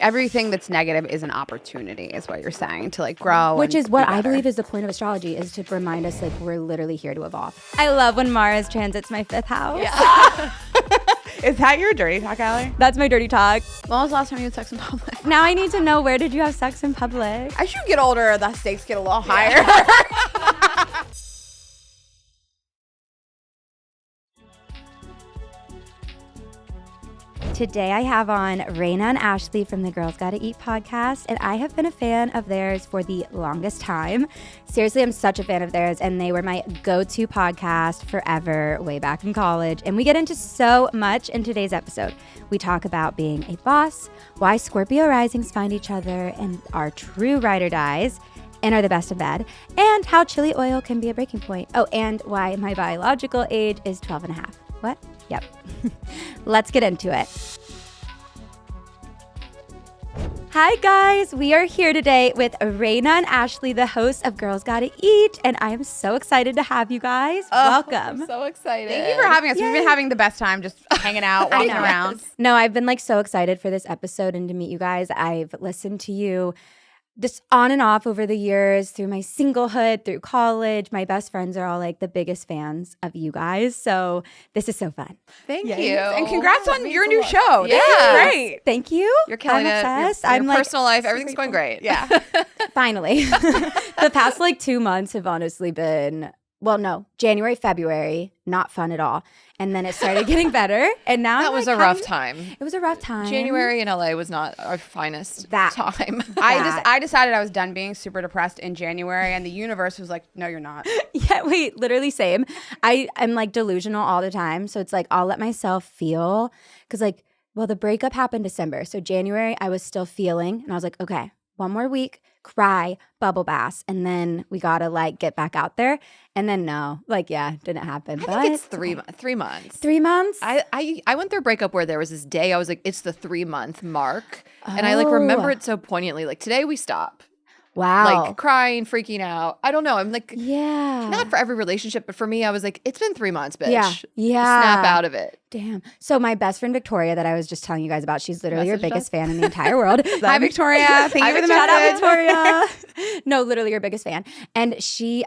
everything that's negative is an opportunity, is what you're saying, to like grow. Which and is what be I better. believe is the point of astrology, is to remind us like we're literally here to evolve. I love when Mars transits my 5th house. Is that your dirty talk, Ally? That's my dirty talk. When was the last time you had sex in public? Now I need to know, where did you have sex in public? As you get older, the stakes get a little higher. Today I have on Raina and Ashley from the Girls Gotta Eat podcast, and I have been a fan of theirs for the longest time. Seriously, I'm such a fan of theirs, and they were my go-to podcast forever, way back in college. And we get into so much in today's episode. We talk about being a boss, why Scorpio risings find each other and are true ride or dies, and are the best in bed, and how chili oil can be a breaking point. Oh, and why my biological age is 12 and a half. What? Yep. Let's get into it. Hi guys, we are here today with Raina and Ashley, the hosts of Girls Gotta Eat, and I am so excited to have you guys. Welcome. I'm so excited. Thank you for having us. We've been having the best time just hanging out, walking around. No, I've been like so excited for this episode and to meet you guys. I've listened to you just on and off over the years through my singlehood, through college. My best friends are all like the biggest fans of you guys. So this is so fun. Thank you. And congrats on your new show. Yeah. This is great. Thank you. You're killing I'm it. obsessed. Your I'm like personal life, everything's going great. Yeah. finally. The past like 2 months have honestly been, well, no, January, February, not fun at all. And then it started getting better. And now That I'm, was like, a rough time. It was a rough time. January in LA was not our finest That- time. I decided I was done being super depressed in January, and the universe was like, no, you're not. Yeah, wait, literally same. I'm like delusional all the time. So it's like I'll let myself feel, because like, well, the breakup happened December. So January, I was still feeling, and I was like, okay, one more week, cry, bubble bath, and then we gotta like get back out there. And then no, like, yeah, didn't happen. I think it's 3 months. 3 months? I went through a breakup where there was this day I was like, it's the 3-month mark. And I like remember it so poignantly. Like today we stop. Wow. Like crying, freaking out. I don't know. I'm like, yeah. not for every relationship, but for me, I was like, it's been 3 months, bitch. Yeah. Yeah. Snap out of it. Damn. So my best friend Victoria that I was just telling you guys about, she's literally your Messaged biggest us? fan in the entire world. Hi, Victoria. Thank you for the Shout out message. Victoria. No, literally your biggest fan. And she,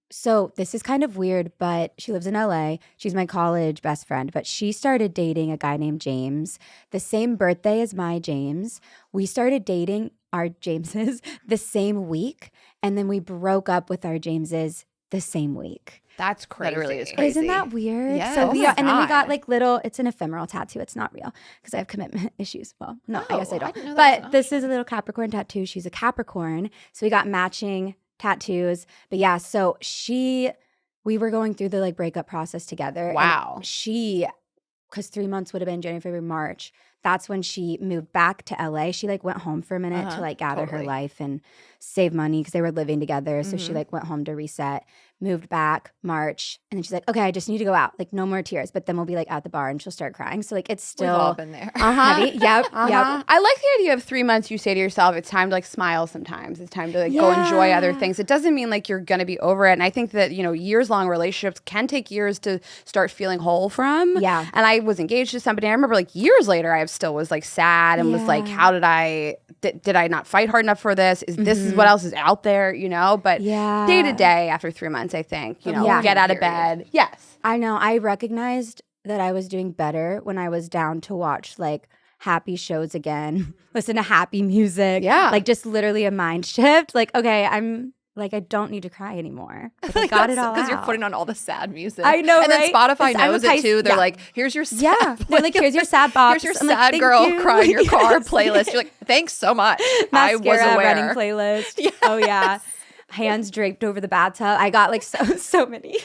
so this is kind of weird, but she lives in LA. She's my college best friend, but she started dating a guy named James, the same birthday as my James. We started dating our Jameses the same week, and then we broke up with our Jameses the same week. That's crazy. That really is crazy. Isn't that weird? Yeah. So Oh we my and then we God. got like little, it's an ephemeral tattoo. It's not real because I have commitment issues. Well, no, I guess I Oh, I don't. didn't know that was But an this is a little Capricorn tattoo. She's a Capricorn. So we got matching tattoos. But yeah, so we were going through the like breakup process together. Wow. And because 3 months would have been January, February, March. That's when she moved back to LA. She like went home for a minute to like gather her totally. life and save money because they were living together. So she like went home to reset, moved back March. And then she's like, okay, I just need to go out. Like no more tears. But then we'll be like at the bar and she'll start crying. So like it's We've still all been there. heavy. Yep. Yep. I like the idea of 3 months. You say to yourself, it's time to like smile sometimes. It's time to like go enjoy other things. It doesn't mean like you're going to be over it. And I think that, years long relationships can take years to start feeling whole from. Yeah. And I was engaged to somebody. I remember like years later, I still was like sad and was like, how did did I not fight hard enough for this? This is what else is out there, But Yeah. day to day after 3 months, I think, Yeah. get out of bed. Yes. I know. I recognized that I was doing better when I was down to watch like happy shows again, listen to happy music. Yeah. Like just literally a mind shift. Like, okay, I'm like, I don't need to cry anymore. Like, I got it all out. Because you're putting on all the sad music. I know, And right? then Spotify 'Cause I'm a knows it Pisces- too. They're yeah. like, here's your sad. Yeah. They're like, here's your sad bops. Here's your I'm like, sad "Thank girl you." crying your car Yes. playlist. You're like, thanks so much. I was Mascara aware. running playlist. Oh yeah. Hands draped over the bathtub. I got like so many.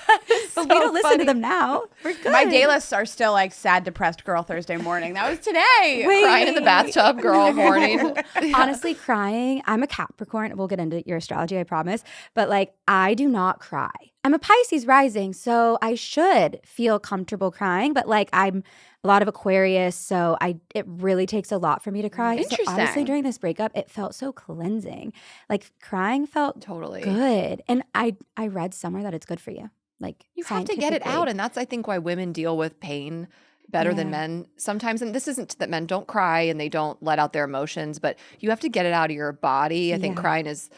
But we don't listen to them now. We're good. My day lists are still like sad, depressed girl Thursday morning. That was today. Wait. Crying in the bathtub, girl morning. Honestly, crying. I'm a Capricorn. We'll get into your astrology, I promise. But like, I do not cry. I'm a Pisces rising, so I should feel comfortable crying. But like, I'm a lot of Aquarius, so it really takes a lot for me to cry. So Interesting. honestly, during this breakup, it felt so cleansing. Like crying felt Totally. good, and I read somewhere that it's good for you. Like You have to get it scientifically. out. And that's, I think, why women deal with pain better than men sometimes. And this isn't that men don't cry and they don't let out their emotions, but you have to get it out of your body. I think crying is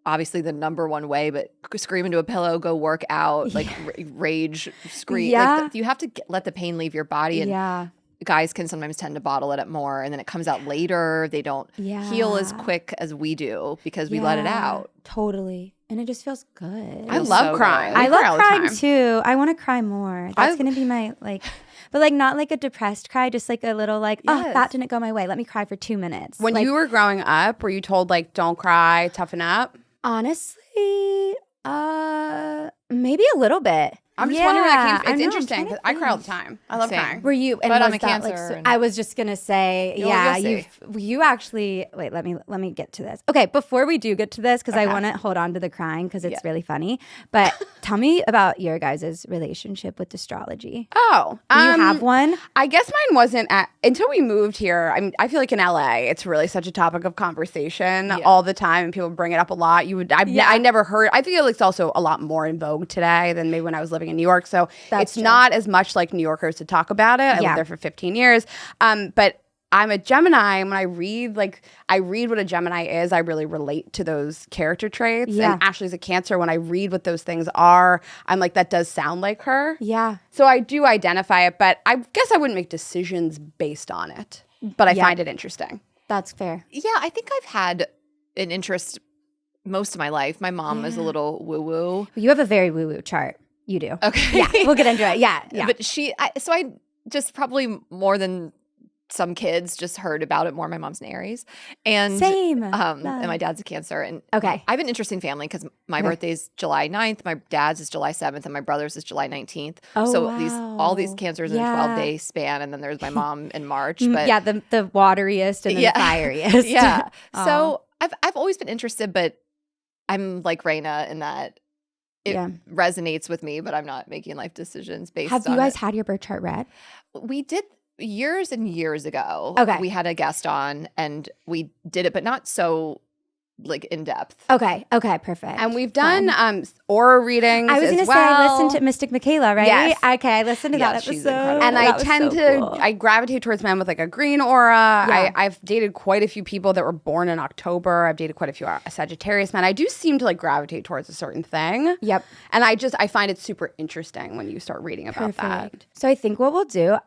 obviously the number one way, but scream into a pillow, go work out, like rage, scream. Yeah. Like you have to let the pain leave your body. And guys can sometimes tend to bottle it up more, and then it comes out later. They don't heal as quick as we do because we let it out. Totally. And it just feels good. I love crying. I love crying too. I want to cry more. That's going to be my but like not like a depressed cry, just like a little like, oh, that didn't go my way. Let me cry for 2 minutes. When you were growing up, were you told like, don't cry, toughen up? Honestly, maybe a little bit. I'm just wondering where that came from. It's interesting because I cry all the time. I love crying. Were you? And but was I'm a that Cancer. I was just gonna say, you actually. Wait, let me get to this. Okay, before we do get to this, because I want to hold on to the crying because it's really funny. But tell me about your guys' relationship with astrology. Oh, do you have one? I guess mine wasn't until we moved here. I feel like in LA, it's really such a topic of conversation all the time, and people bring it up a lot. I never heard. I feel like it's also a lot more in vogue today than maybe when I was living in New York. So it's not as much like New Yorkers to talk about it. I lived there for 15 years. But I'm a Gemini, and when I read what a Gemini is, I really relate to those character traits. Yeah. And Ashley's a Cancer. When I read what those things are, I'm like, that does sound like her. Yeah. So I do identify it, but I guess I wouldn't make decisions based on it. But I find it interesting. That's fair. Yeah, I think I've had an interest most of my life. My mom is a little woo-woo. You have a very woo-woo chart. You do. Okay. Yeah, we'll get into it. Yeah. But I just probably more than some kids just heard about it more. My mom's an Aries. And same. And my dad's a Cancer. And I have an interesting family because my birthday's July 9th, my dad's is July 7th, and my brother's is July 19th. Oh, so wow. all these Cancers in a 12-day span. And then there's my mom in March. But the wateriest and then the fieriest. Yeah. So I've always been interested, but I'm like Raina in that it resonates with me, but I'm not making life decisions based on it. Have you guys had your birth chart read? We did years and years ago. Okay. We had a guest on and we did it, but not so like in depth. Okay, perfect. And we've done aura readings. I was going to say, I listened to Mystic Michaela, right? Yes. Okay, I listened to that episode. She's incredible. And I gravitate towards men with like a green aura. Yeah. I've dated quite a few people that were born in October. I've dated quite a few Sagittarius men. I do seem to like gravitate towards a certain thing. Yep. And I find it super interesting when you start reading about that. So I think what we'll do,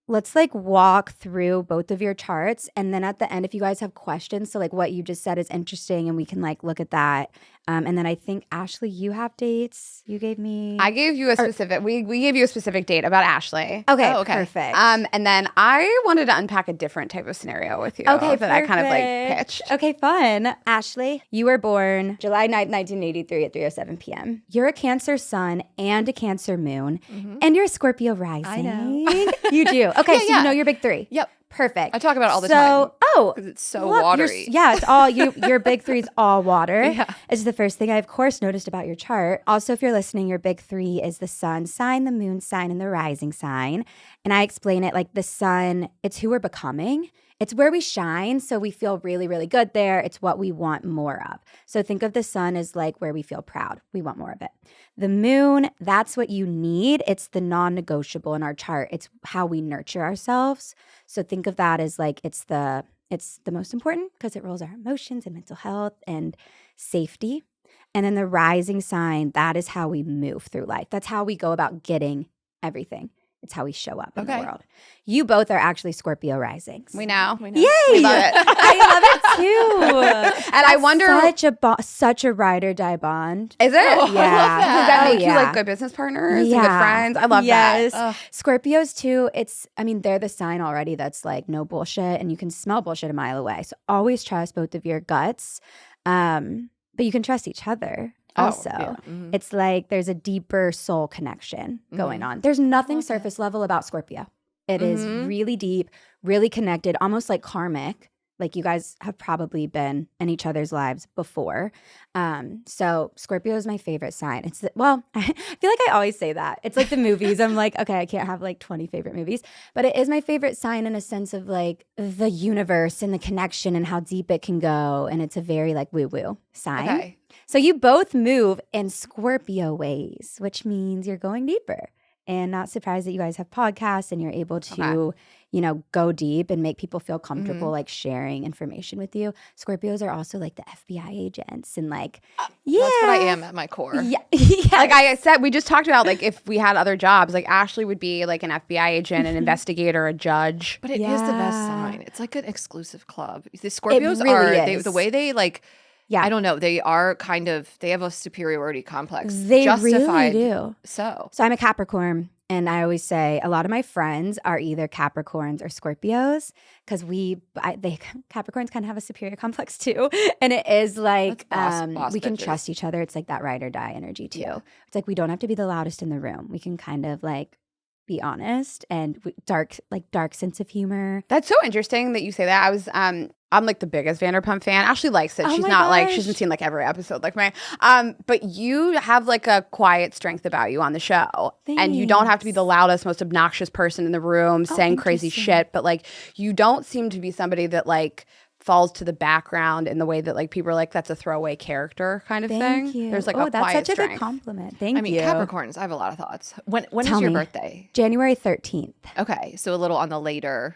let's like walk through both of your charts, and then at the end, if you guys have questions, so like what you just said is interesting, and we can like look at that. And then I think Ashley, you have dates. You gave me. I gave you a specific. We gave you a specific date about Ashley. Okay, perfect. And then I wanted to unpack a different type of scenario with you. Okay, that I kind of like pitched. Okay, fun. Ashley, you were born July 9th, 1983 at 3:07 p.m. You're a Cancer sun and a Cancer moon, and you're a Scorpio rising. I know. You do. Okay, so you know your big three. Yep. Perfect. I talk about it all the time. Oh, because it's so watery. It's all your big three is all water. Yeah. Is the first thing I of course noticed about your chart. Also, if you're listening, your big three is the sun sign, the moon sign, and the rising sign. And I explain it like the sun, it's who we're becoming. It's where we shine, so we feel really, really good there. It's what we want more of. So think of the sun as like where we feel proud. We want more of it. The moon, that's what you need. It's the non-negotiable in our chart. It's how we nurture ourselves. So think of that as like it's the most important because it rules our emotions and mental health and safety. And then the rising sign, that is how we move through life. That's how we go about getting everything. It's how we show up in the world. You both are actually Scorpio risings. We know. Yay! We love it. I love it too. And I wonder, such a ride or die bond. Is it? Yeah. Does that make you yeah. like good business partners and good friends? I love that. Scorpios too. They're the sign already that's like no bullshit, and you can smell bullshit a mile away. So always trust both of your guts, but you can trust each other. Also, it's like there's a deeper soul connection going on. There's nothing surface level about Scorpio. It is really deep, really connected, almost like karmic. Like you guys have probably been in each other's lives before. So Scorpio is my favorite sign. I feel like I always say that. It's like the movies. I'm like, okay, I can't have like 20 favorite movies. But it is my favorite sign in a sense of like the universe and the connection and how deep it can go. And it's a very like woo-woo sign. Okay. So you both move in Scorpio ways, which means you're going deeper and not surprised that you guys have podcasts and you're able to, go deep and make people feel comfortable like sharing information with you. Scorpios are also like the FBI agents and like, That's what I am at my core. Yeah. Like I said, we just talked about like if we had other jobs, like Ashley would be like an FBI agent, an investigator, a judge. But it is the best sign. It's like an exclusive club. The Scorpios really are the way they like. Yeah. I don't know. They are they have a superiority complex. They justified really do. So I'm a Capricorn, and I always say a lot of my friends are either Capricorns or Scorpios because Capricorns kind of have a superior complex too, and it is like boss we can bitches. trust each other. It's like that ride or die energy too. Yeah. It's like we don't have to be the loudest in the room. We can kind of like be honest and dark sense of humor. That's so interesting that you say that. I was I'm like the biggest Vanderpump fan. Ashley likes it. Oh She's my not like gosh. she hasn't seen like every episode like me. But you have like a quiet strength about you on the show. And you don't have to be the loudest, most obnoxious person in the room saying crazy interesting. shit. But like you don't seem to be somebody that like falls to the background in the way that like people are like that's a throwaway character kind of Thank thing. you. There's like that's a quiet such a strength. good compliment. Thank you. I mean, Capricorns. I have a lot of thoughts. When Tell is your me. birthday? January 13th. Okay, so a little on the later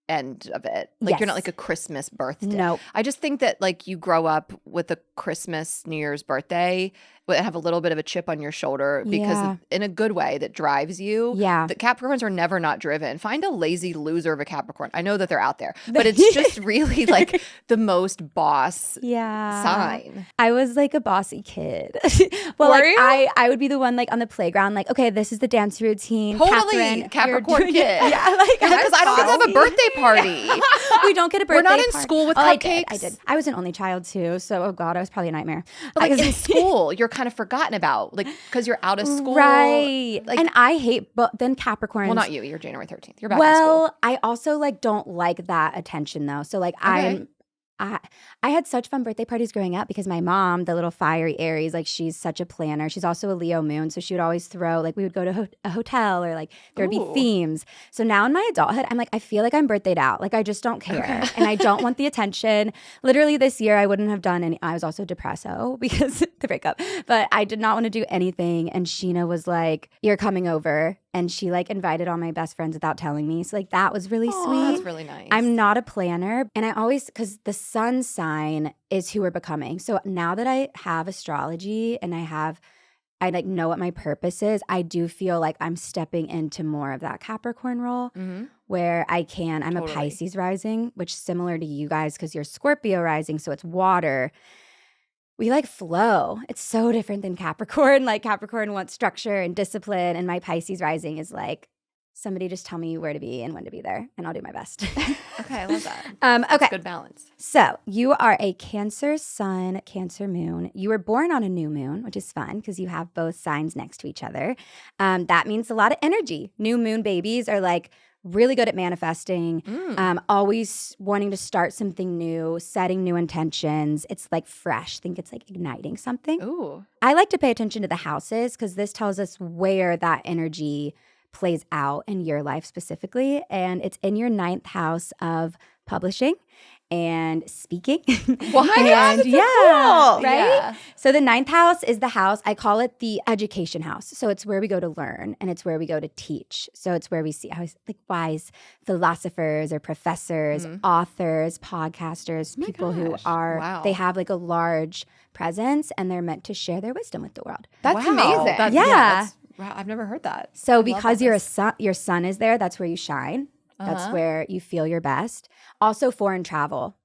end of it. Like you're not Yes. like a Christmas birthday. Nope. I just think that like you grow up with a Christmas, New Year's birthday, but have a little bit of a chip on your shoulder because Yeah. in a good way that drives you. Yeah. The Capricorns are never not driven. Find a lazy loser of a Capricorn. I know that they're out there, but it's just really like the most boss Yeah. sign. I was like a bossy kid. Well, Were like you? I would be the one like on the playground, like, okay, this is the dance routine. Totally Catherine, you're Capricorn doing kid. it. Yeah, like Because I don't get to have a birthday party. We don't get a birthday. We're not in party. school with I cupcakes. did. I was an only child too, so oh god, I was probably a nightmare. But like in school, you're kind of forgotten about, like because you're out of school, right? Like, And I hate, but then Capricorns. well, not you. You're January 13th. You're back in school. Well, I also like don't like that attention though. So like I had such fun birthday parties growing up because my mom, the little fiery Aries, like she's such a planner. She's also a Leo moon, so she would always throw like we would go to a hotel or like there would be Ooh. themes. So now in my adulthood, I'm like I feel like I'm birthdayed out. Like I just don't care and I don't want the attention. Literally this year I wouldn't have done any. I was also depresso because the breakup, but I did not want to do anything. And Sheena was like, "You're coming over." And she like invited all my best friends without telling me. So like that was really Aw, sweet. that's really nice. I'm not a planner. And I always, because the sun sign is who we're becoming. So now that I have astrology and I like know what my purpose is, I do feel like I'm stepping into more of that Capricorn role where I'm Totally. a Pisces rising, which similar to you guys because you're Scorpio rising. So it's water. We like flow. It's so different than Capricorn. Like Capricorn wants structure and discipline. And my Pisces rising is like, somebody just tell me where to be and when to be there, and I'll do my best. Okay, I love that. Okay. That's good balance. So you are a Cancer sun, Cancer moon. You were born on a new moon, which is fun because you have both signs next to each other. That means a lot of energy. New moon babies are like really good at manifesting, always wanting to start something new, setting new intentions. It's like fresh. Think it's like igniting something. Ooh. I like to pay attention to the houses because this tells us where that energy plays out in your life specifically. And it's in your 9th house of publishing and speaking. What? And That's so cool. right? Yeah. So the 9th house is the house, I call it the education house. So it's where we go to learn and it's where we go to teach. So it's where we see like wise philosophers or professors, authors, podcasters, people who gosh. are, Wow. they have like a large presence and they're meant to share their wisdom with the world. That's Wow. amazing. Yeah. Wow, I've never heard that. So love because all you're this. your sun is there, that's where you shine. That's where you feel your best. Also, foreign travel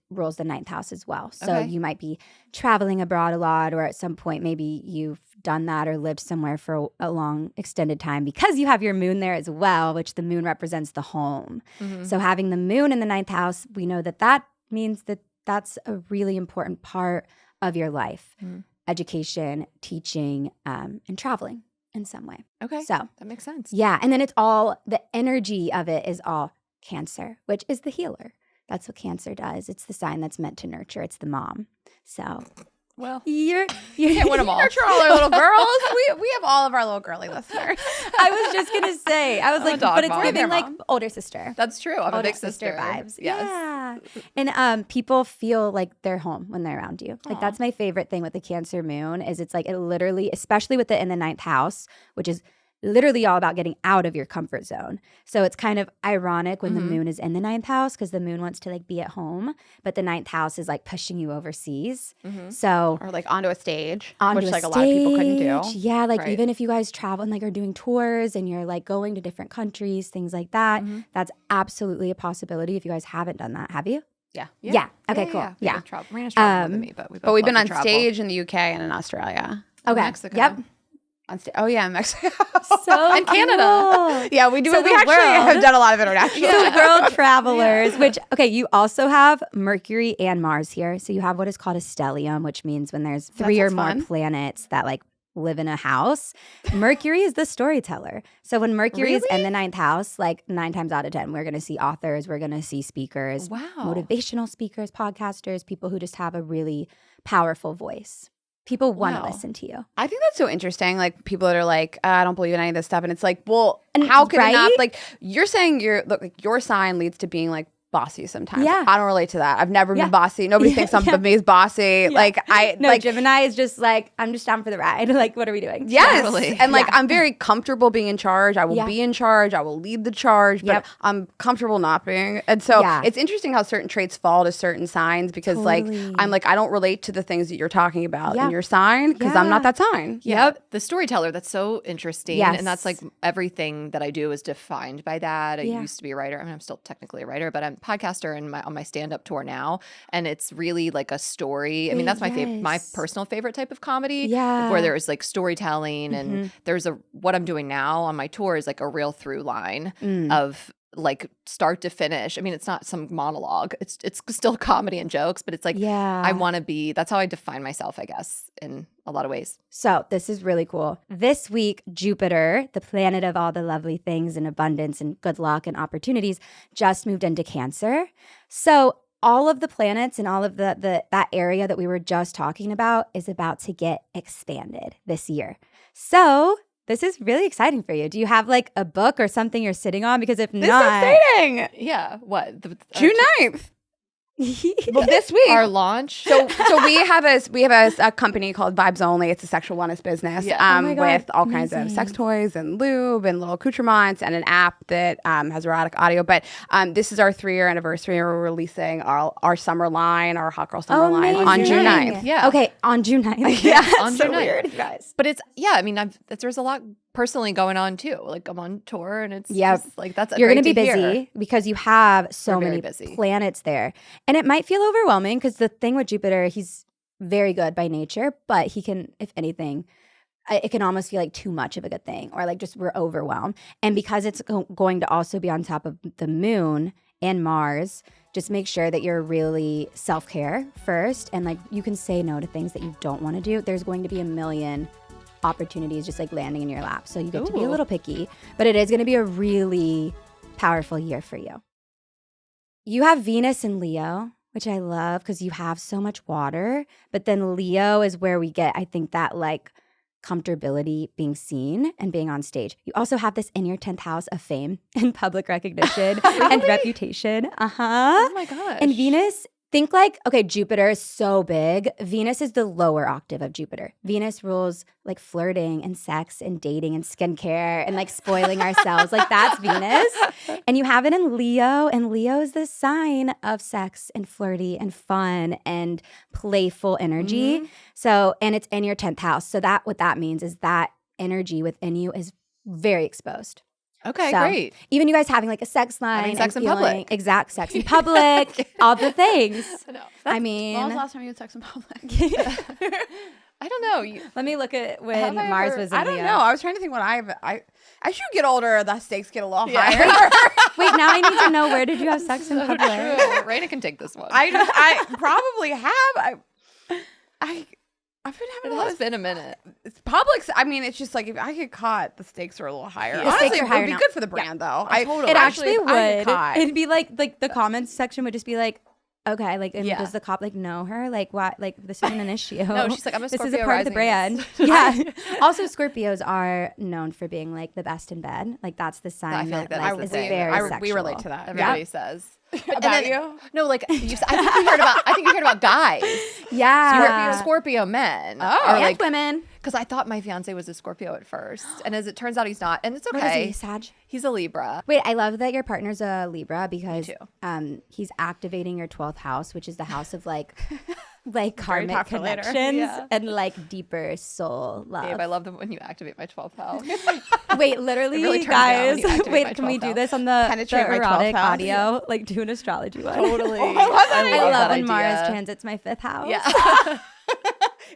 rules the 9th house as well. So Okay. you might be traveling abroad a lot, or at some point maybe you've done that or lived somewhere for a long extended time because you have your moon there as well, which the moon represents the home. So having the moon in the 9th house, we know that means that that's a really important part of your life. Education, teaching, and traveling in some way. Okay. So that makes sense. yeah, and then it's all the energy of it is all Cancer, which is the healer. That's what Cancer does. It's the sign that's meant to nurture. It's the mom. So Well, you're can't win them all. Nurture all our little girls. We have all of our little girly listeners. I was just gonna say, I was I'm a like, dog but it's mom. giving Their like mom. older sister. That's true. I'm a Older big sister. vibes. Yes. Yeah. And people feel like they're home when they're around you. Like that's my favorite thing with the Cancer moon is it's like it literally, especially with it in the 9th house, which is literally all about getting out of your comfort zone. So it's kind of ironic when the moon is in the 9th house because the moon wants to like be at home, but the 9th house is like pushing you overseas. So Or like onto a stage, onto which a like a lot of people couldn't do. stage. Yeah, like Right. even if you guys travel and like are doing tours and you're like going to different countries, things like that, that's absolutely a possibility if you guys haven't done that. Have you? Yeah. Yeah. Okay, cool. Yeah. Raina's traveled more than me, but But we've been love on to travel. stage in the UK and in Australia. Okay. Mexico. Yep. Oh yeah, in Mexico. So And Canada. Yeah, we do. So we the actually world- have done a lot of international. So world travelers, which, okay, you also have Mercury and Mars here. So you have what is called a stellium, which means when there's 3 or sounds more fun. planets that like live in a house. Mercury is the storyteller. So when Mercury is in the 9th house, like 9 times out of 10, we're going to see authors, we're going to see speakers, Wow. motivational speakers, podcasters, people who just have a really powerful voice. People want to Wow. listen to you. I think that's so interesting. Like people that are like, I don't believe in any of this stuff, and it's like, well, how can it not? right? Like you're saying, your sign leads to being like bossy sometimes. Yeah. I don't relate to that. I've never Yeah. been bossy. Nobody thinks I'm of me as bossy. Like I No, like. Gemini is just like, I'm just down for the ride. Like, what are we doing? Yes. Totally. And like I'm very comfortable being in charge. I will Yeah. be in charge. I will lead the charge, but Yep. I'm comfortable not being. And so Yeah. it's interesting how certain traits fall to certain signs because like Totally. I'm like I don't relate to the things that you're talking about Yeah. in your sign because I'm not Yeah. that sign. Yeah, the storyteller, that's so interesting. Yes. And that's like everything that I do is defined by that. I Yeah. used to be a writer. I mean, I'm still technically a writer, but I'm a podcaster and on my stand-up tour now. And it's really like a story. I mean, that's my my Yes. personal favorite type of comedy. Yeah. Where there's like storytelling and there's what I'm doing now on my tour is like a real through line of like start to finish. I mean, it's not some monologue. It's still comedy and jokes, but it's like Yeah. I want to be. That's how I define myself, I guess, in a lot of ways. So this is really cool. This week, Jupiter, the planet of all the lovely things and abundance and good luck and opportunities, just moved into Cancer. So all of the planets and all of that area that we were just talking about is about to get expanded this year. So this is really exciting for you. Do you have like a book or something you're sitting on? Because if This not, is exciting. Yeah. What? June 9th. Well, this week. Our launch. So we have a company called Vibes Only. It's a sexual wellness business Oh my God, with all kinds of amazing. sex toys and lube and little accoutrements and an app that has erotic audio. But this is our 3-year anniversary. We're releasing our summer line, our Hot Girl Summer line on Amazing. June 9th. Yeah. Okay, on June 9th. Yeah, on so June 9th. weird, guys. But it's I mean, there's a lot personally going on too. Like I'm on tour, and it's Yep. just, like that's You're going going to to be busy because you have so We're very many busy. planets there. And it might feel overwhelming because the thing with Jupiter, he's very good by nature, but he can, if anything, it can almost feel like too much of a good thing or like just we're overwhelmed. And because it's going to also be on top of the moon and Mars, just make sure that you're really self-care first. And like you can say no to things that you don't want to do. There's going to be a million opportunities just like landing in your lap. So you get to be a Ooh. little picky, but it is going to be a really powerful year for you. You have Venus in Leo, which I love because you have so much water, but then Leo is where we get, I think, that like comfortability being seen and being on stage. You also have this in your 10th house of fame and public recognition and reputation. Oh my gosh. And Venus, think like, okay, Jupiter is so big. Venus is the lower octave of Jupiter. Venus rules like flirting and sex and dating and skincare and like spoiling ourselves. Like that's Venus. And you have it in Leo. And Leo is the sign of sex and flirty and fun and playful energy. So, and it's in your 10th house. So that what that means is that energy within you is very exposed. Okay, So, great. Even you guys having like a sex line. Having sex and in feeling- public. Exact sex in public. All the things. No. I mean, When was the last time you had sex in public? I don't know. let me look at when Have I Mars ever- was in I don't Leo. know. I was trying to think what as you get older, the stakes get a little higher. Wait, now I need to know, where did you have sex in public? Raina can take this one. I probably have. I've been having it a lot has of been a minute. it's public. I mean, it's just like if I get caught, the stakes are a little higher. The Honestly, stakes are it higher would be now. good for the brand, though. totally. It Actually, actually if I get would. caught- It'd be like the comments section would just be like, okay, like, and Yeah. does the cop like know her? Like, what? Like, this isn't an issue. No, she's like, I'm a This is Scorpio a part of the rising. brand. Yeah. Also, Scorpios are known for being like the best in bed. Like, that's the sign feel like that like, is the is same. very we relate sexual. to that. Everybody says. About you? No, like I think you heard about guys. Yeah. Scorpio men. Oh. Are And like women. because I thought my fiance was a Scorpio at first, and as it turns out, he's not, and it's What okay. is he, Sag? He's a Libra. Wait, I love that your partner's a Libra because too. He's activating your 12th house, which is the house of like karmic talk for later. connections Yeah. and like deeper soul love. Babe, I love them when you activate my 12th house. Wait, literally, It really turns me on when guys. you activate Wait, my can we 12th do house. this on the Penetrate my 12th erotic house. audio? Like do an astrology one. Totally. I love love that when Mars idea. transits my 5th house. Yeah.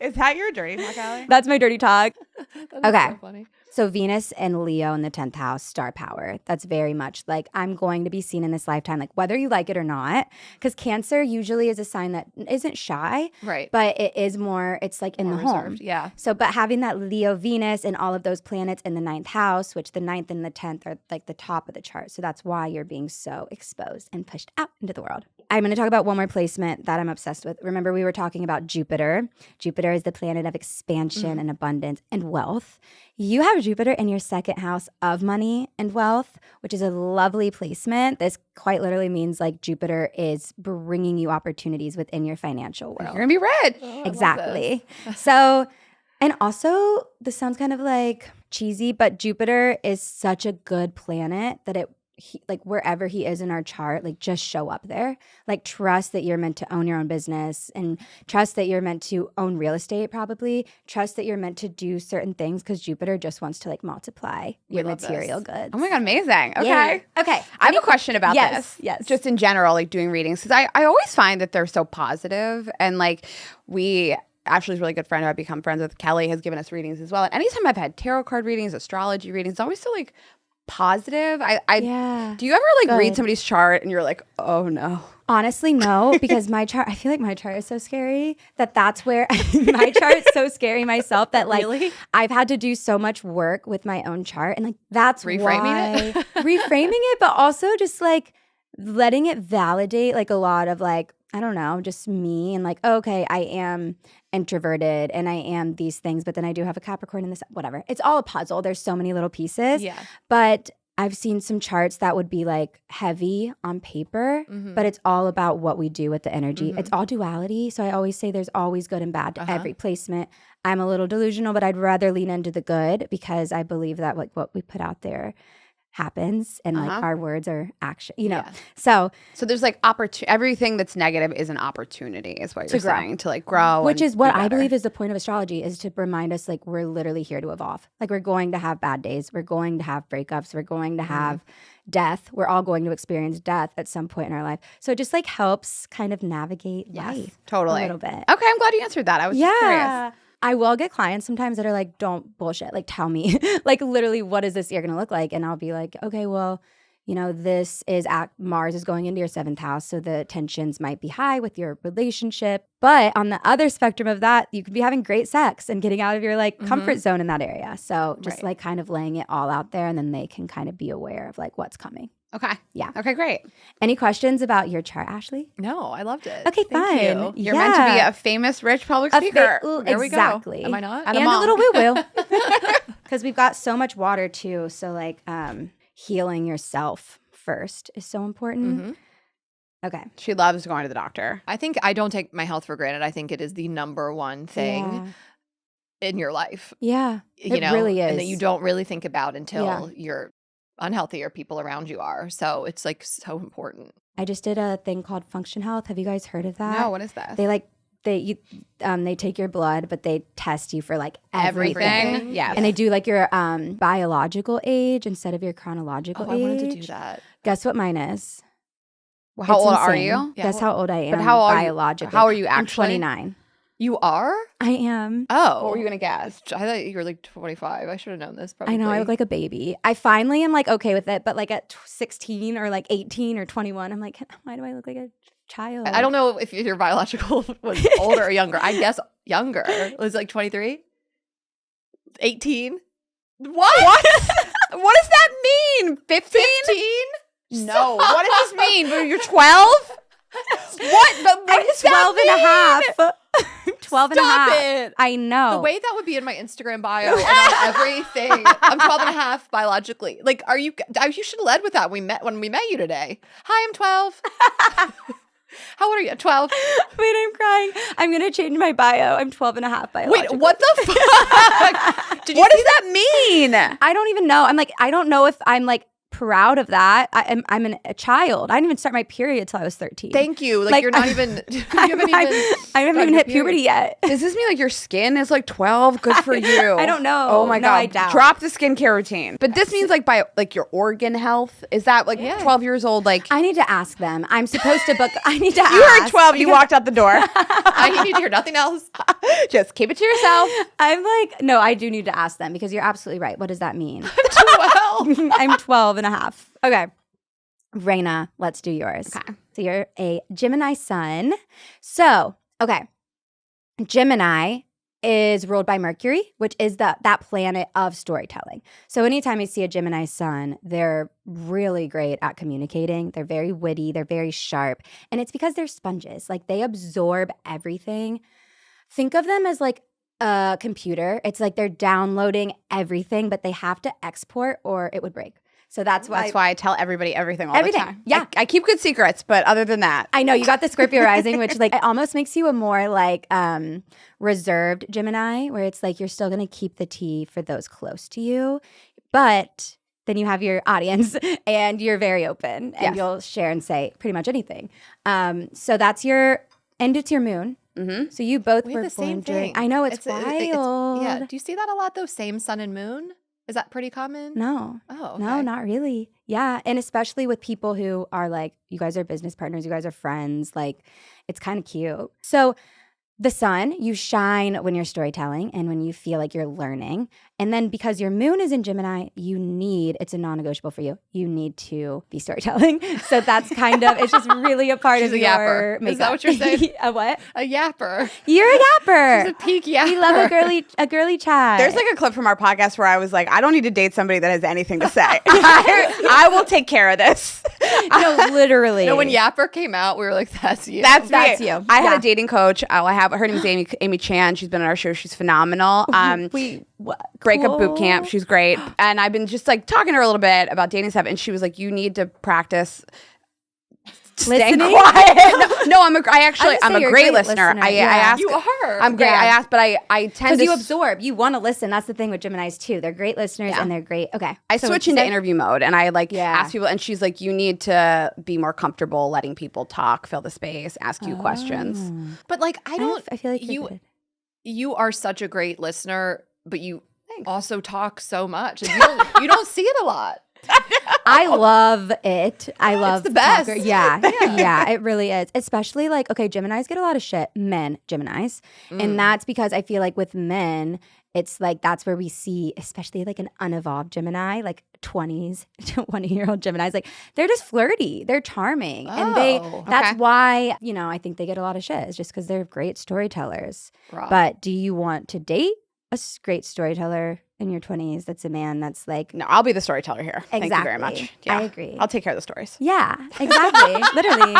Is that your dirty talk, Ally? That's my dirty talk. That is Okay. so funny. So Venus and Leo in the 10th house, star power. That's very much like I'm going to be seen in this lifetime, like whether you like it or not. Because Cancer usually is a sign that isn't shy, Right. but it is more, it's like in More the home. reserved, yeah. So, but having that Leo Venus and all of those planets in the 9th house, which the 9th and the 10th are like the top of the chart. So that's why you're being so exposed and pushed out into the world. I'm going to talk about one more placement that I'm obsessed with. Remember, we were talking about Jupiter. Jupiter is the planet of expansion and abundance and wealth. You have Jupiter in your 2nd house of money and wealth, which is a lovely placement. This quite literally means like Jupiter is bringing you opportunities within your financial world. You're gonna be rich. Oh, I love Exactly. So, and also, this sounds kind of like cheesy, but Jupiter is such a good planet that like wherever he is in our chart, like just show up there. Like trust that you're meant to own your own business and trust that you're meant to own real estate probably. Trust that you're meant to do certain things because Jupiter just wants to like multiply your love material this. goods. Oh my God, amazing. Okay. Yeah. Okay. I have a question about Yes, this. yes. Just in general, like doing readings. Because I always find that they're so positive and like Ashley's a really good friend who I've become friends with. Kelly has given us readings as well. And anytime I've had tarot card readings, astrology readings, it's always so like positive. Yeah. Do you ever like read Good. somebody's chart and you're like, oh no? Honestly, no, because my chart, I feel like my chart is so scary that's where my chart is so scary myself that like Really? I've had to do so much work with my own chart and like that's Reframing why reframing it, but also just like letting it validate like a lot of like, I don't know, just me and like, okay, I am introverted and I am these things, but then I do have a Capricorn in this, whatever. It's all a puzzle. There's so many little pieces. Yeah. But I've seen some charts that would be like heavy on paper, but it's all about what we do with the energy. It's all duality. So I always say there's always good and bad to every placement. I'm a little delusional, but I'd rather lean into the good because I believe that like what we put out there happens and like our words are action, you know. Yeah. So So there's like everything that's negative is an opportunity, is what you're grow. saying, to like grow. which and is what be I better. believe is the point of astrology, is to remind us like we're literally here to evolve. Like we're going to have bad days. We're going to have breakups. We're going to have death. We're all going to experience death at some point in our life. So it just like helps kind of navigate life Totally. a little bit. Okay, I'm glad you answered that. I was just curious. I will get clients sometimes that are like, don't bullshit. Like, tell me, like, literally, what is this year going to look like? And I'll be like, okay, well, you know, this is Mars is going into your 7th house. So the tensions might be high with your relationship. But on the other spectrum of that, you could be having great sex and getting out of your like comfort zone in that area. So just like kind of laying it all out there and then they can kind of be aware of like what's coming. Okay. Yeah. Okay, great. Any questions about your chart, Ashley? No, I loved it. Okay, Thank fine. you. You're meant to be a famous, rich public speaker. There we go. Exactly. Am I not? And a And a mom. little woo-woo. Because we've got so much water too. So like healing yourself first is so important. Okay. She loves going to the doctor. I think I don't take my health for granted. I think it is the number one thing in your life. Yeah. You It know, really is. and that you don't really think about until Yeah. you're unhealthy or people around you are. So it's like so important. I just did a thing called Function Health. Have you guys heard of that? No, what is that? They like they take your blood, but they test you for like everything. Everything? Yes. And they do like your biological age instead of your chronological Oh, age. I wanted to do that. Guess what mine is? Well, how It's old are insane. you? Yeah, Guess how old I am. But how are you- biologically? how are you I'm actually? 29. You are? I am. Oh. What were you going to guess? I thought you were like 25. I should have known this probably. I know, I look like a baby. I finally am like okay with it, but like at 16 or like 18 or 21, I'm like, why do I look like a child? I don't know if your biological was older or younger. I guess younger. Was it like 23? 18? What? What does that mean? 15? 15? No. What does this mean? You're 12? What? But what I'm does 12 and a that half. mean? 12 and a half. it. I know. The way that would be in my Instagram bio and on everything. I'm 12 and a half biologically. Like, you should have led with that when we met you today. Hi, I'm 12. How old are you? 12. Wait, I'm crying. I'm going to change my bio. I'm 12 and a half biologically. Wait, what the fuck? What does that mean? I don't even know. I'm like, I don't know if I'm like proud of that. I'm a child. I didn't even start my period till I was 13. Thank you. Like you're not even. I haven't even hit puberty yet. Does this mean like your skin is like 12? Good for you. I don't know. Oh my No, God. I doubt. Drop the skincare routine. But this means like by like your organ health. Is that like 12 years old? Like I need to ask them. I'm supposed to book. I need to ask. you heard 12. You walked out the door. I need to hear nothing else. Just keep it to yourself. I'm like, no, I do need to ask them because you're absolutely right. What does that mean? 12. I'm 12 and a half. Okay. Raina, let's do yours. Okay. So you're a Gemini sun. So, okay. Gemini is ruled by Mercury, which is that planet of storytelling. So anytime I see a Gemini sun, they're really great at communicating. They're very witty. They're very sharp. And it's because they're sponges. Like they absorb everything. Think of them as like a computer. It's like they're downloading everything, but they have to export or it would break. So that's why I tell everybody everything all the time. Yeah. I keep good secrets, but other than that. I know you got the Scorpio rising, which like it almost makes you a more like reserved Gemini, where it's like you're still going to keep the tea for those close to you, but then you have your audience and you're very open and you'll share and say pretty much anything. So that's it's your moon. Mm-hmm. So you both We were have the same born during. thing. I know it's wild. Yeah. Do you see that a lot though? Same sun and moon? Is that pretty common? No. Oh, okay. No, not really. Yeah. And especially with people who are like, you guys are business partners, you guys are friends. Like, it's kind of cute. So the sun, you shine when you're storytelling and when you feel like you're learning. And then because your moon is in Gemini, it's a non-negotiable for you. You need to be storytelling. So that's kind of, it's just really a part of a your yapper. makeup. Is that what you're saying? A what? A yapper. You're a yapper. She's a peak yapper. We love a girly chat. There's like a clip from our podcast where I was like, I don't need to date somebody that has anything to say. I will take care of this. No, literally. No, when yapper came out, we were like, that's you. That's you. I had a dating coach. I have her name is Amy Chan. She's been on our show. She's phenomenal. Breakup boot camp. She's great. And I've been just like talking to her a little bit about dating stuff. And she was like, you need to practice staying quiet. No, I'm a great listener. I ask. You are. I'm great. Yeah. I ask, but I tend because to you absorb. You want to listen. That's the thing with Geminis too. They're great listeners and they're great. Okay. I switch into interview mode and I Yeah. ask people, and she's like, you need to be more comfortable letting people talk, fill the space, ask you questions. But like, I feel like you are such a great listener, but you also talk so much. And you don't see it a lot. I love it. I love the best. Yeah, it really is. Especially like, okay, Geminis get a lot of shit. Men, Geminis. And that's because I feel like with men, it's like that's where we see, especially like an unevolved Gemini, like 20-year-old Geminis, like they're just flirty. They're charming. And that's why, I think they get a lot of shit. It's just because they're great storytellers. Rob. But do you want to date a great storyteller in your 20s that's a man that's like... No, I'll be the storyteller here. Exactly. Thank you very much. Yeah. I agree. I'll take care of the stories. Yeah, exactly. Literally.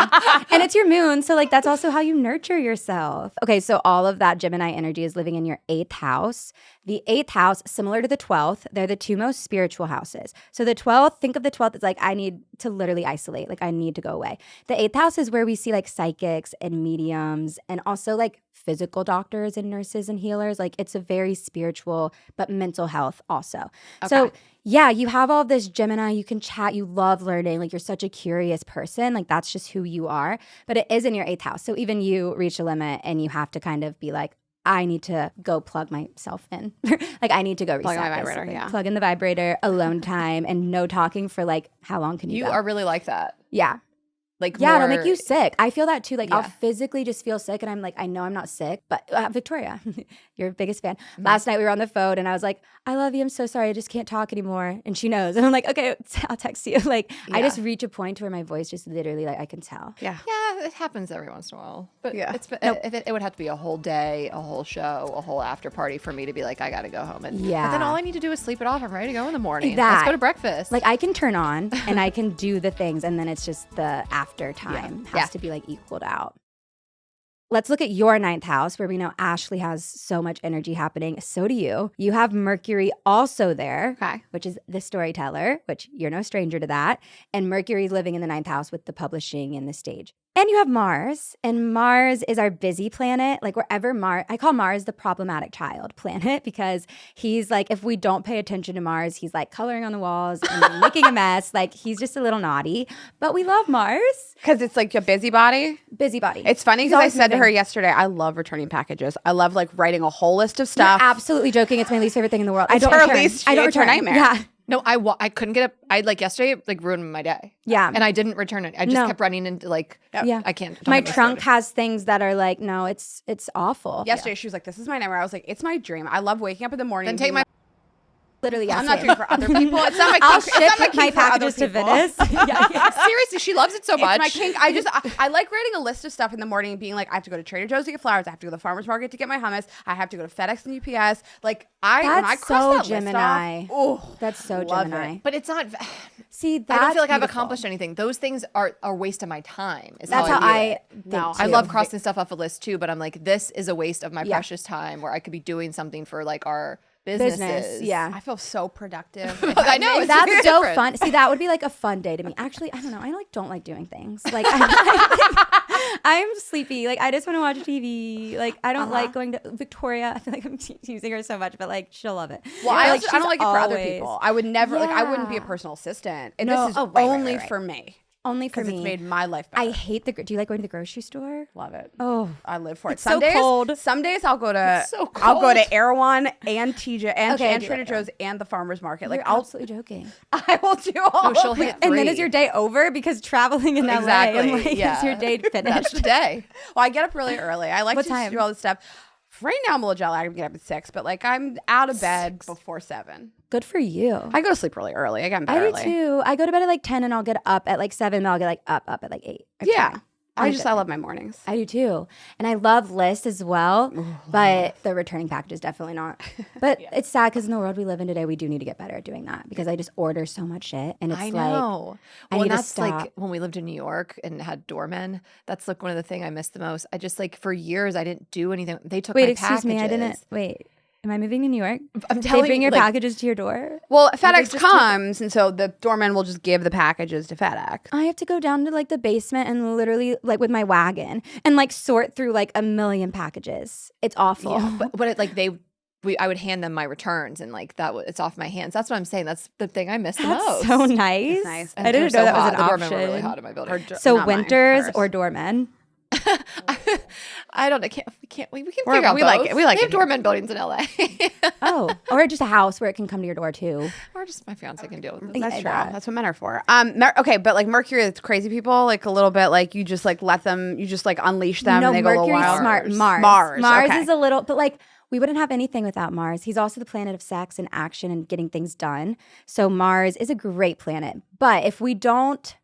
And it's your moon, so like that's also how you nurture yourself. Okay, so all of that Gemini energy is living in your 8th house. The 8th house, similar to the 12th, they're the two most spiritual houses. So the 12th, think of the 12th as like, I need to literally isolate. Like I need to go away. The 8th house is where we see like psychics and mediums and also like physical doctors and nurses and healers. Like it's a very spiritual, but mental health also. Okay. So yeah, you have all this Gemini, you can chat, you love learning, like you're such a curious person, like that's just who you are, but it is in your 8th house. So even you reach a limit and you have to kind of be like, I need to go plug myself in. Like I need to go reset plug my vibrator, yeah. Plug in the vibrator, alone time, and no talking for like, how long can you go? are really like that. Yeah. Like it'll make you sick. I feel that too. Like Yeah. I'll physically just feel sick and I'm like, I know I'm not sick, but Victoria, your biggest fan. Last night we were on the phone and I was like, I love you. I'm so sorry. I just can't talk anymore. And she knows. And I'm like, okay, I'll text you. Like I just reach a point where my voice just literally like I can tell. Yeah. Yeah, it happens every once in a while. But Yeah. it would have to be a whole day, a whole show, a whole after party for me to be like, I got to go home. And Yeah. But then all I need to do is sleep it off. I'm ready to go in the morning. That. Let's go to breakfast. Like I can turn on and I can do the things and then it's just the after time has to be like equaled out. let's look at your ninth house, where we know Ashley has so much energy happening. So do you. You have Mercury also there, which is the storyteller, which you're no stranger to that. And Mercury's living in the ninth house with the publishing and the stage. And you have Mars, and Mars is our busy planet. Like wherever Mars, I call Mars the problematic child planet, because he's like, if we don't pay attention to Mars, he's like coloring on the walls and making a mess. Like he's just a little naughty, but we love Mars. Because it's like a busybody. Busybody. It's funny because I said to her yesterday, I love returning packages. I love like writing a whole list of stuff. You're absolutely joking. It's my least favorite thing in the world. I don't return nightmare. Yeah. No, I couldn't get up. I like yesterday, like ruined my day. Yeah. And I didn't return it. I just kept running into like, I can't. My trunk has things that are like, no, it's awful. Yesterday, she was like, this is my nightmare. I was like, it's my dream. I love waking up in the morning. Then take my. Literally, yes, I'm not doing it for other people. It's not my I'll kink. It's not ship my packages to Venice. Seriously, she loves it so much. It's my kink. I like writing a list of stuff in the morning and being like, I have to go to Trader Joe's to get flowers. I have to go to the farmer's market to get my hummus. I have to go to FedEx and UPS. Like when I cross that Gemini. list off, That's so love Gemini. it. But it's not. See, I don't feel like I've beautiful. accomplished anything. Those things are a waste of my time. That's how I think No, too. I love crossing stuff off a list too, but I'm like, this is a waste of my precious time where I could be doing something for like our businesses. Yeah. I feel so productive. I know. It's That's very so different. fun. See, that would be like a fun day to me. Actually, I don't know. I like don't like doing things. Like I'm sleepy. Like I just want to watch TV. Like I don't like going to Victoria. I feel like I'm using her so much, but like she'll love it. Well, But, I she's don't like it for other always- people. I would never like. I wouldn't be a Yeah. personal assistant. No. This is Oh, right, only right. for me Only for because me. it's made my life better. I hate the. Do you like going to the grocery store? Love it. Oh, I live for it. It's so cold. Some days I'll go to It's so I'll go to cold. Erewhon and TJ and, Okay, I and do Trader like Erewhon. Joe's and the farmer's market. Like you're I'll absolutely joking. I will do all. No, she'll of hit it. And then three. is your day over because traveling in LA? Exactly. And like, Yeah. is your day That's finished? the day. Well, I get up really early. I like What to time? do all this stuff. Right now I'm a little jet lagged. I get up at 6, but like I'm out of bed before 7. Good for you. I go to sleep really early. I get in bed I do early. too. I go to bed at like 10 and I'll get up at like 7 and I'll get like up at like 8. Yeah. I like love my mornings. I do too. And I love lists as well, but the returning package is definitely not. But it's sad because in the world we live in today, we do need to get better at doing that because I just order so much shit. And it's I like, know. I Well, need and to that's like stop. when we lived in New York and had doormen. That's like one of the things I miss the most. I just like for years I didn't do anything. They took wait, my excuse packages. me. I didn't. Wait, am I moving to New York? I'm They telling bring you, your like, packages to your door? Well, FedEx comes, and so the doorman will just give the packages to FedEx. I have to go down to like the basement and literally like with my wagon and like sort through like a million packages. It's awful. Yeah, but it, like I would hand them my returns and like it's off my hands. That's what I'm saying. That's the thing I miss the That's most. so nice. It's nice. I didn't They're know so that was hot. an The doormen option. were really hot in my building. So Not mine, winters hers. or doormen? I don't know. We can We're- figure out we like both. it. We like They it have here. doorman buildings in LA. Oh, or just a house where it can come to your door too. Or just my fiance can deal with it. That's true. that. That's what men are for. Okay, but like Mercury, it's crazy people. Like a little bit, like you just like let them, you just like unleash them. No, and they go a little Mercury's wild. smart. Mars. Mars. Okay. is a little, but like we wouldn't have anything without Mars. He's also the planet of sex and action and getting things done. So Mars is a great planet. But if we don't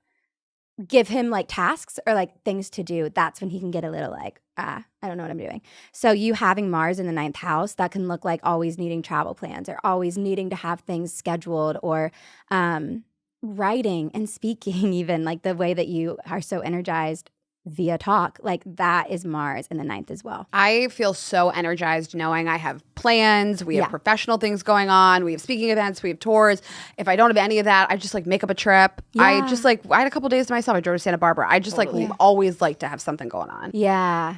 give him like tasks or like things to do, that's when he can get a little like, I don't know what I'm doing. So you having Mars in the 9th house, that can look like always needing travel plans or always needing to have things scheduled or writing and speaking, even like the way that you are so energized via talk, like that is Mars in the 9th as well. I feel so energized knowing I have plans. We have Yeah. professional things going on. We have speaking events. We have tours. If I don't have any of that, I just like make up a trip. I Yeah. just like, I had a couple days to myself. I drove to Santa Barbara. I just like always like to have something going on. Yeah.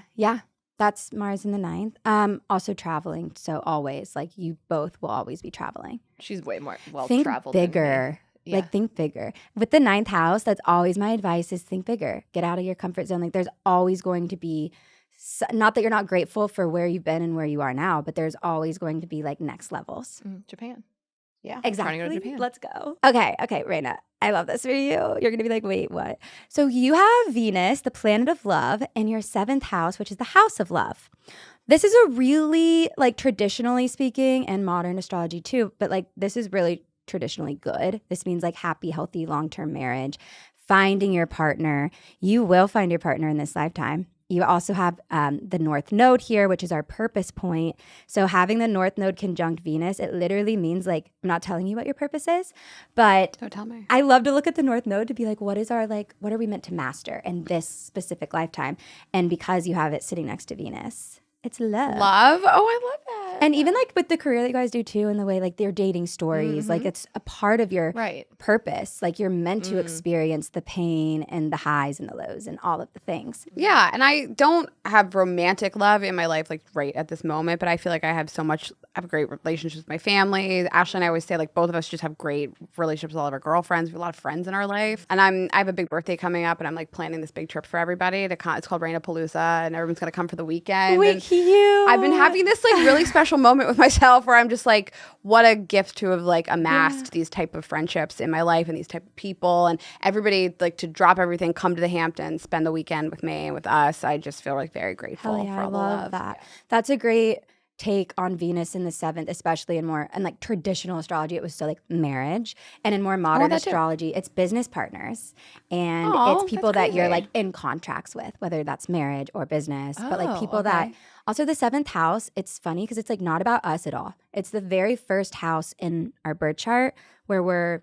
That's Mars in the 9th. Also traveling. So always, like you both will always be traveling. She's way more well Think traveled. bigger. Yeah. Like think bigger. With the 9th house, that's always my advice is think bigger. Get out of your comfort zone. Like there's always going to be, not that you're not grateful for where you've been and where you are now, but there's always going to be like next levels. Japan. Yeah. Exactly. Trying to go to Japan. Let's go. Okay, Raina. I love this for you. You're going to be like, wait, what? So you have Venus, the planet of love, in your 7th house, which is the house of love. This is a really, like traditionally speaking, and modern astrology too, but like this is really traditionally good. This means like happy, healthy, long-term marriage, finding your partner. You will find your partner in this lifetime. you also have the North Node here, which is our purpose point. So having the North Node conjunct Venus, it literally means like, I'm not telling you what your purpose is, but Don't tell me. I love to look at the North Node to be like, what are we meant to master in this specific lifetime? And because you have it sitting next to Venus, it's love. Love? Oh, I love that. And even like with the career that you guys do too, and the way like their dating stories, like it's a part of your purpose. Like you're meant to experience the pain and the highs and the lows and all of the things. Yeah, and I don't have romantic love in my life like right at this moment, but I feel like I have great relationships with my family. Ashley and I always say like both of us just have great relationships with all of our girlfriends. We have a lot of friends in our life. And I have a big birthday coming up and I'm like planning this big trip for everybody. It's called Raina Palooza and everyone's going to come for the weekend. Wait, cute. I've been having this like really special moment with myself where I'm just like, what a gift to have like amassed these type of friendships in my life and these type of people and everybody like to drop everything, come to the Hamptons, spend the weekend with me and with us. I just feel like very grateful Hell yeah, for all the I love love. that. Yeah. That's a great take on Venus in the 7th, especially in more and like traditional astrology, it was still like marriage, and in more modern astrology, it's business partners, and it's people that you're like in contracts with, whether that's marriage or business, but like people that also the 7th house. It's funny because it's like not about us at all. It's the very first house in our birth chart where we're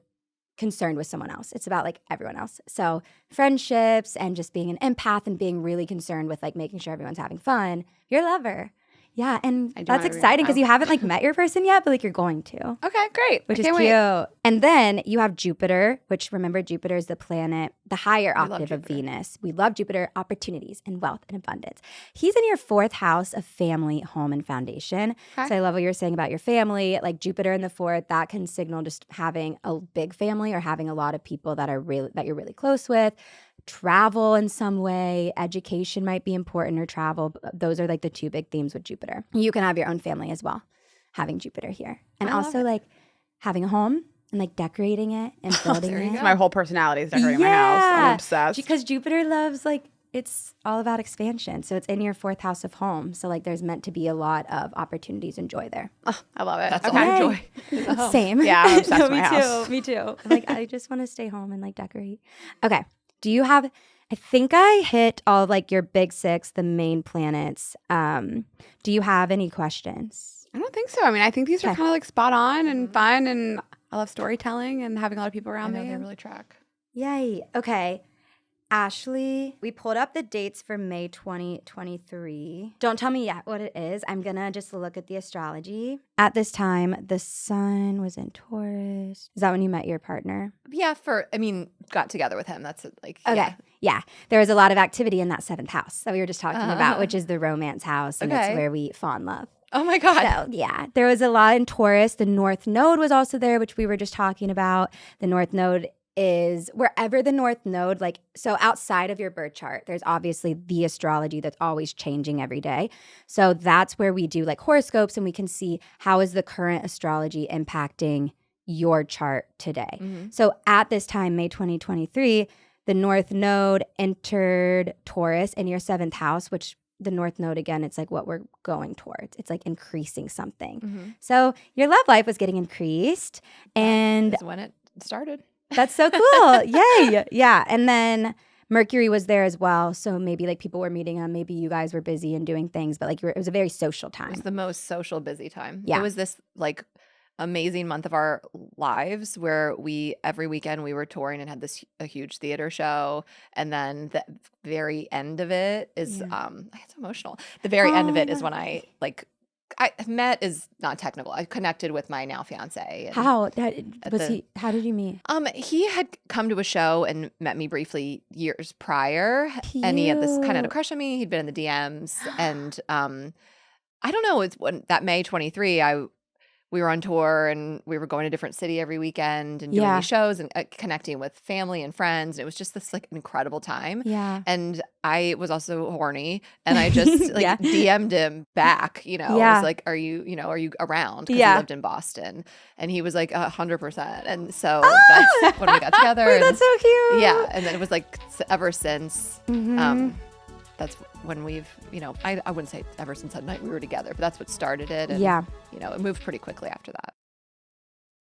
concerned with someone else. It's about like everyone else. So friendships and just being an empath and being really concerned with like making sure everyone's having fun. Your lover. Yeah, and that's exciting because you haven't like met your person yet, but like you're going to. Okay, great. Which is cute. Wait. And then you have Jupiter, which remember Jupiter is the planet, the higher octave of Venus. We love Jupiter, opportunities and wealth and abundance. He's in your 4th house of family, home, and foundation. Okay. So I love what you were saying about your family. Like Jupiter in the 4th, that can signal just having a big family or having a lot of people that you're really close with. Travel in some way, education might be important, or travel. Those are like the 2 big themes with Jupiter. You can have your own family as well, having Jupiter here. And also like having a home and like decorating it and building it. My whole personality is decorating my house. I'm obsessed. Because Jupiter loves like, it's all about expansion. So it's in your 4th house of home. So like there's meant to be a lot of opportunities and joy there. Oh, I love it. That's all I enjoy. Same. Yeah, I'm obsessed with my house. Me too. I'm like, I just want to stay home and like decorate. Okay. Do you have, I think I hit all of like your big 6, the main planets. Do you have any questions? I don't think so. I mean, I think these are kind of like spot on and fun, and I love storytelling and having a lot of people around me. They really track. Yay. Okay. Ashley, we pulled up the dates for May 2023. Don't tell me yet what it is. I'm going to just look at the astrology. At this time, the sun was in Taurus. Is that when you met your partner? Yeah, got together with him. That's like, okay. Yeah. There was a lot of activity in that 7th house that we were just talking about, which is the romance house, and it's where we fall in love. Oh my God. So, yeah, there was a lot in Taurus. The North Node was also there, which we were just talking about. The North Node is wherever the North Node, like, so outside of your birth chart, there's obviously the astrology that's always changing every day. So that's where we do like horoscopes, and we can see how is the current astrology impacting your chart today. Mm-hmm. So at this time, May 2023, the North Node entered Taurus in your 7th house, which the North Node, again, it's like what we're going towards. It's like increasing something. Mm-hmm. So your love life was getting increased. And that's when it started. That's so cool. Yay. Yeah. And then Mercury was there as well. So maybe like people were meeting him. Maybe you guys were busy and doing things, but like it was a very social time. It was the most social busy time. Yeah. It was this like amazing month of our lives where every weekend we were touring and had a huge theater show. And then the very end of it is, it's emotional. The very end of it is when I met is not technical. I connected with my now fiance. How how did you meet? He had come to a show and met me briefly years prior. Cute. And he had this kind of a crush on me. He'd been in the DMs. And I don't know, it's when that May 23, we were on tour and we were going to a different city every weekend and doing these shows and connecting with family and friends. And it was just this like incredible time. Yeah. And I was also horny and I just like DM'd him back, I was like, are you around? Because he lived in Boston. And he was like 100%. And so that's when we got together. Wait, that's so cute. Yeah. And then it was like ever since, that's when we've, I wouldn't say ever since that night we were together, but that's what started it. And, it moved pretty quickly after that.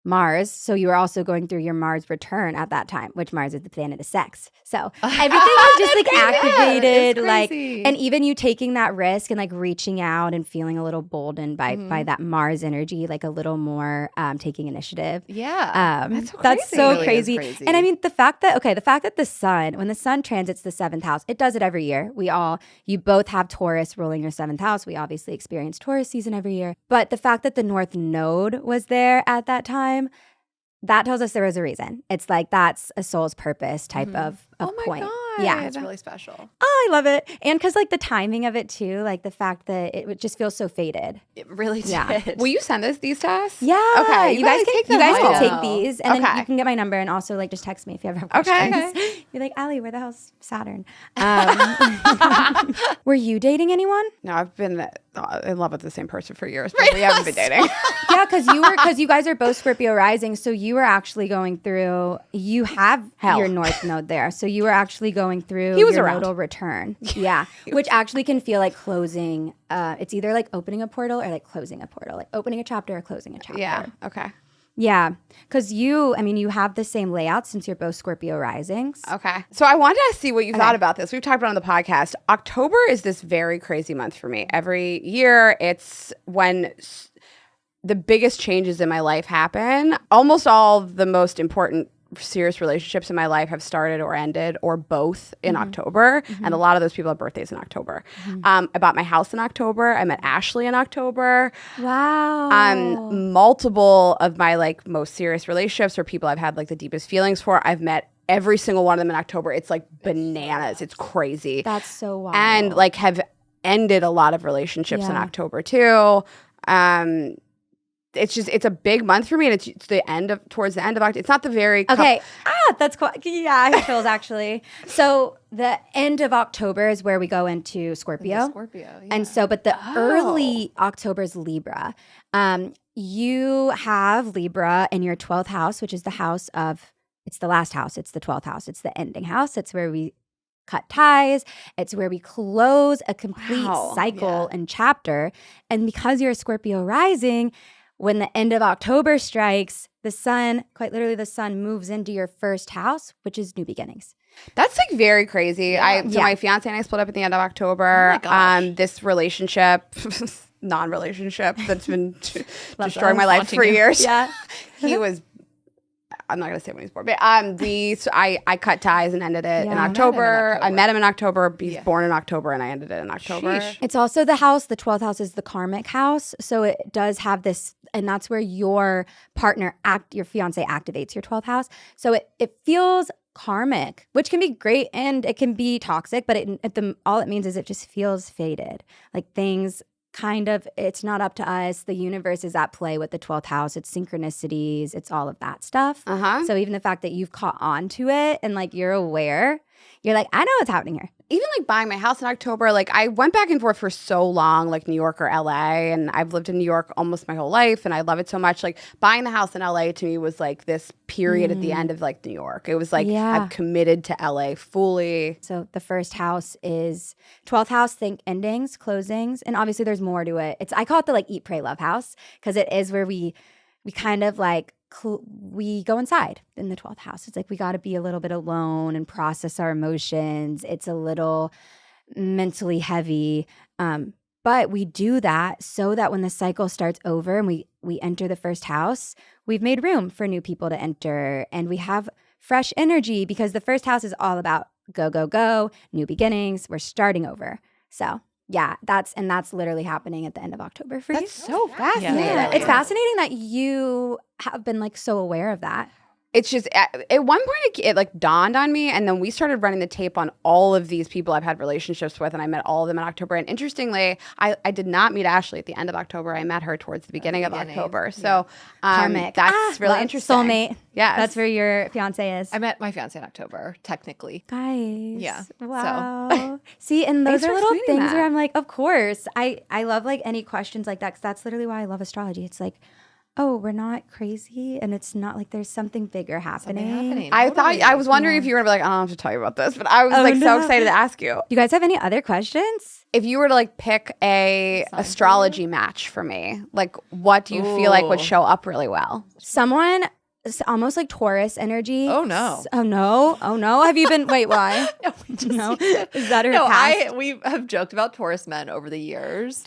Mars. So you were also going through your Mars return at that time, which Mars is the planet of sex. So everything was just like activated, like, and even you taking that risk and like reaching out and feeling a little boldened by that Mars energy, like a little more taking initiative. Yeah. That's so Really crazy. is crazy. And I mean, the fact that the sun, when the sun transits the 7th house, it does it every year. You both have Taurus ruling your 7th house. We obviously experience Taurus season every year. But the fact that the North Node was there at that time, that tells us there was a reason. It's like that's a soul's purpose type of point. God. Yeah. It's really special. Oh, I love it. And because like the timing of it too, like the fact that it would just feel so faded. It really did. Yeah. Will you send these to us? Yeah. Okay. You guys take can them take home. these and then Okay. you can get my number and also like just text me if you ever have questions. Okay. You're like, Ally, where the hell's Saturn? Were you dating anyone? No, I've been in love with the same person for years, but we haven't been dating. Yeah, because you guys are both Scorpio rising, so you were actually going through. You have your North Node there, so you were actually going through He was your around. nodal return. Yeah, which actually can feel like closing. It's either like opening a portal or like closing a portal, like opening a chapter or closing a chapter. Yeah. Okay. Yeah, because you have the same layout since you're both Scorpio risings. Okay. So I wanted to see what you thought about this. We've talked about it on the podcast. October is this very crazy month for me. Every year, it's when the biggest changes in my life happen. Almost all the most important serious relationships in my life have started or ended or both in October. And a lot of those people have birthdays in October. I bought my house in October. I met Ashley in October. Wow. Multiple of my like most serious relationships or people I've had like the deepest feelings for, I've met every single one of them in October. It's like bananas. It's crazy. That's so wild. And like have ended a lot of relationships in October too. It's a big month for me, and it's towards the end of October. It's not the very okay. That's cool. Yeah, I have chills actually. So the end of October is where we go into Scorpio. Scorpio, yeah. And so, but the early October is Libra. You have Libra in your 12th house, which is the house of, it's the last house. It's the 12th house. It's the ending house. It's where we cut ties. It's where we close a complete cycle and chapter. And because you're a Scorpio rising, when the end of October strikes, the sun, quite literally the sun moves into your first house, which is new beginnings. That's like very crazy. My fiance and I split up at the end of October. Oh my gosh. This relationship, non-relationship that's been destroying my life for years. Yeah. He was, I'm not going to say when he was born, but I cut ties and ended it in October. I met him in October. He's born in October and I ended it in October. Sheesh. It's also the 12th house is the karmic house. So it does have this, and that's where your partner, your fiance activates your 12th house. So it feels karmic, which can be great and it can be toxic, but all it means is it just feels faded. Like things it's not up to us. The universe is at play with the 12th house. It's synchronicities. It's all of that stuff. So even the fact that you've caught on to it and like you're aware, you're like, I know what's happening here. Even like buying my house in October, like I went back and forth for so long, like New York or LA, and I've lived in New York almost my whole life and I love it so much. Like buying the house in LA to me was like this period at the end of like New York. It was like I've committed to LA fully. So the first house is 12th house, think endings, closings, and obviously there's more to it. I call it the like eat, pray, love house because it is where we kind of like we go inside in the 12th house. It's like we got to be a little bit alone and process our emotions. It's a little mentally heavy. But we do that so that when the cycle starts over and we enter the first house, we've made room for new people to enter and we have fresh energy because the first house is all about go, go, go, new beginnings. We're starting over. So yeah, that's literally happening at the end of October for you. That's so fascinating. Yeah, it's fascinating that you have been like so aware of that. It's just at one point it like dawned on me, and then we started running the tape on all of these people I've had relationships with, and I met all of them in October. And interestingly, I did not meet Ashley at the end of October. I met her towards the beginning of October. So karmic. That's really interesting. Soulmate. Yeah, that's where your fiance is. I met my fiance in October, technically. Guys. Yeah. Wow. See, and those Thanks are for little explaining things that. where I'm like, of course. I love like any questions like that because that's literally why I love astrology. It's like, oh, we're not crazy, and it's not like there's something bigger happening. I thought I was wondering if you were gonna be like, I don't have to tell you about this, but I was so excited to ask you. You guys have any other questions? If you were to like pick a astrology match for me, like what do you feel like would show up really well? Someone almost like Taurus energy. Oh no. Oh no. Have you been? Wait, why? No. Is that her cast? We have joked about Taurus men over the years.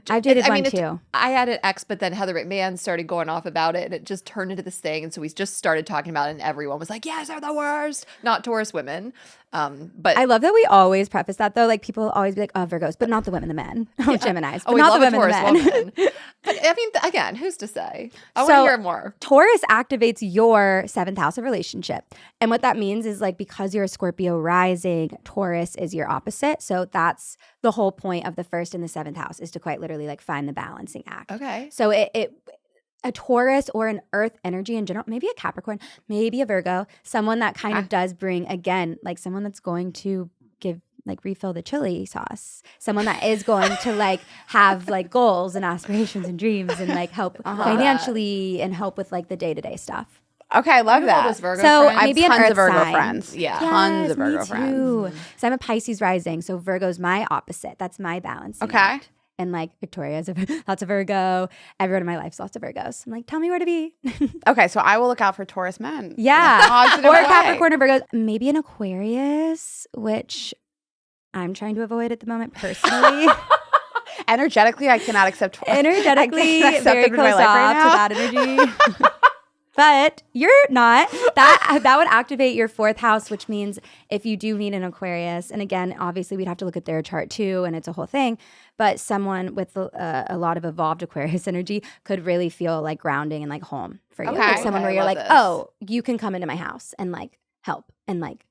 I've dated one too. I had an ex, but then Heather McMahon started going off about it, and it just turned into this thing. And so we just started talking about it, and everyone was like, "Yes, they're the worst." Not Taurus women, but I love that we always preface that though. Like people always be like, "Oh, Virgos," but not the women, the men. Oh, Geminis, but we not love the a women, Taurus the men. woman. But I mean, again, who's to say? I want to hear more. Taurus activates your 7th house of relationship. And what that means is like because you're a Scorpio rising, Taurus is your opposite. So that's the whole point of the 1st and the 7th house is to quite literally like find the balancing act. Okay. So a Taurus or an earth energy in general, maybe a Capricorn, maybe a Virgo, someone that kind of does bring, again, like someone that's going to refill the chili sauce, someone that is going to like have like goals and aspirations and dreams and like help financially and help with like the day-to-day stuff. Okay, I love that. So I maybe have an tons earth of Virgo sign. friends. Yeah. Tons of Me Virgo friends. too. So I'm a Pisces rising. So Virgo's my opposite. That's my balance. Okay. And like Victoria's lots of Virgo. Everyone in my life's lots of Virgos. I'm like, tell me where to be. Okay, so I will look out for Taurus men. Yeah. Positive Or way. Capricorn or Virgos. Maybe an Aquarius, which I'm trying to avoid at the moment personally. Energetically, I cannot accept Taurus. Energetically, I cannot accept very them in my close life off right to now. that energy. But you're not. That would activate your 4th house, which means if you do meet an Aquarius, and again, obviously we'd have to look at their chart too, and it's a whole thing, but someone with a lot of evolved Aquarius energy could really feel like grounding and like home for you. Okay. Like someone Okay, where you're I like, love this. oh, you can come into my house and like help and like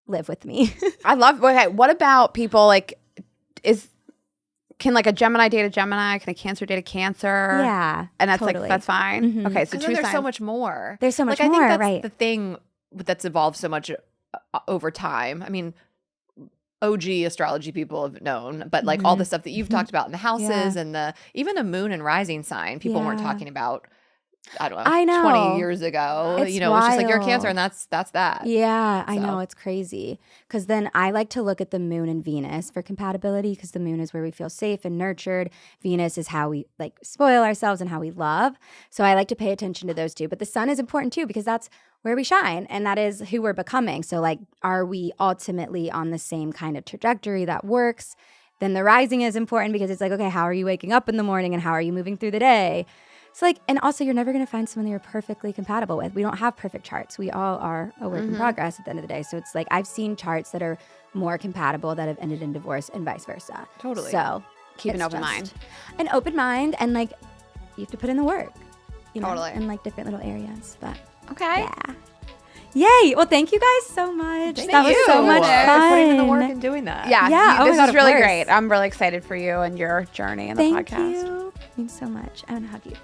live with me. I love. Okay, what about people like? Can like a Gemini date a Gemini? Can a Cancer date a Cancer? Yeah. and that's totally. like that's fine. Mhm. Okay, so Because two there's so signs. much more. There's so much I more, think that's right. the thing that's evolved so much over time. I mean, OG astrology people have known, but like all the stuff that you've talked about in the houses and even a moon and rising sign, people weren't talking about. I don't know. I know. 20 years ago, It's it's just like you're a Cancer, wild. and that's that. Yeah, I So. know. It's crazy. Because then I like to look at the moon and Venus for compatibility because the moon is where we feel safe and nurtured. Venus is how we like spoil ourselves and how we love. So I like to pay attention to those two. But the sun is important too because that's where we shine and that is who we're becoming. So like, are we ultimately on the same kind of trajectory that works? Then the rising is important because it's like, okay, how are you waking up in the morning and how are you moving through the day? So like, and also you're never going to find someone that you're perfectly compatible with. We don't have perfect charts. We all are a work in progress at the end of the day. So it's like, I've seen charts that are more compatible that have ended in divorce and vice versa. Totally. So Keep an it's open just mind. An open mind and like, you have to put in the work. You know, Totally. in like different little areas, but Okay. yeah. Yay. Well, thank you guys so much. Thank that was you so much for fun. putting in the work and doing that. Yeah. Yeah, oh my This God, is of really course. great. I'm really excited for you and your journey in the Thank podcast. you. Thanks so much. I want to hug you.